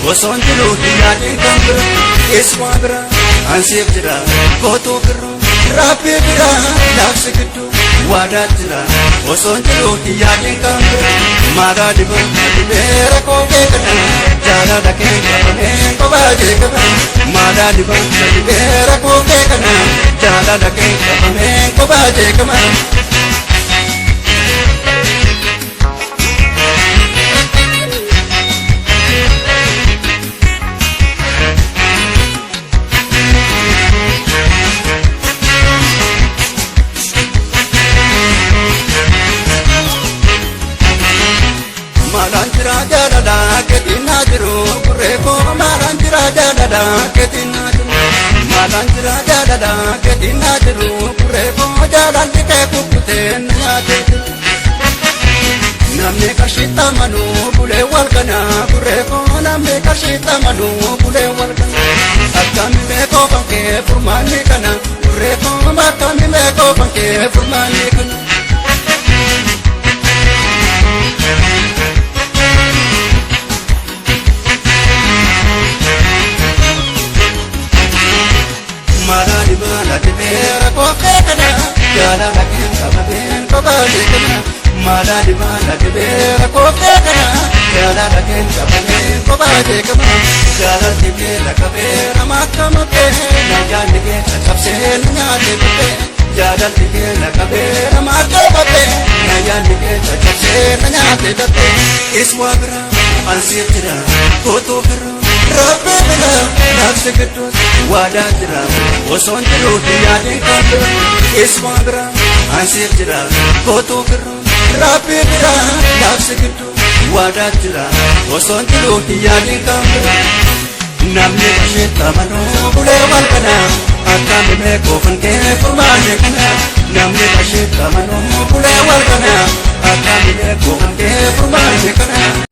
Osoo jiru yaadin kan bira iswa bira ansif jira gotu bira rabbi bira nafsi giddu wada jira osoo jiru yaadin kan bira mara diba dibera ko bekana jara dake kabane ko baje kabane mara diba dibera ko bekana jara dake kabane ko baje kabane Namne kashita manu bule walkana bureko namne kashita manu bule walkana akami meko panke furmani kana bureko makami meko panke furmani kana Marani mana tibera ko kana jala lakin kaben ko bale kana Marani mana tibera ko kana jala lakin kaben ko bale kana jala tibera kabera makamate na jani ke sabse nyate pe jala tibera kabera makamate na jani ke sabse nyate pe iswagra ansitra koto kara Rabbi bira nafsi giddu wada jira osoo jiru yaadin kan bira iswa bira ansif jira gotu bira Rabbi bira nafsi giddu wada jira osoo jiru yaadin kan bira namni kashita manu bule walkana akkami meko fanke furmaane kana namni kashita manu bule walkana akkami meko fanke furmaane kana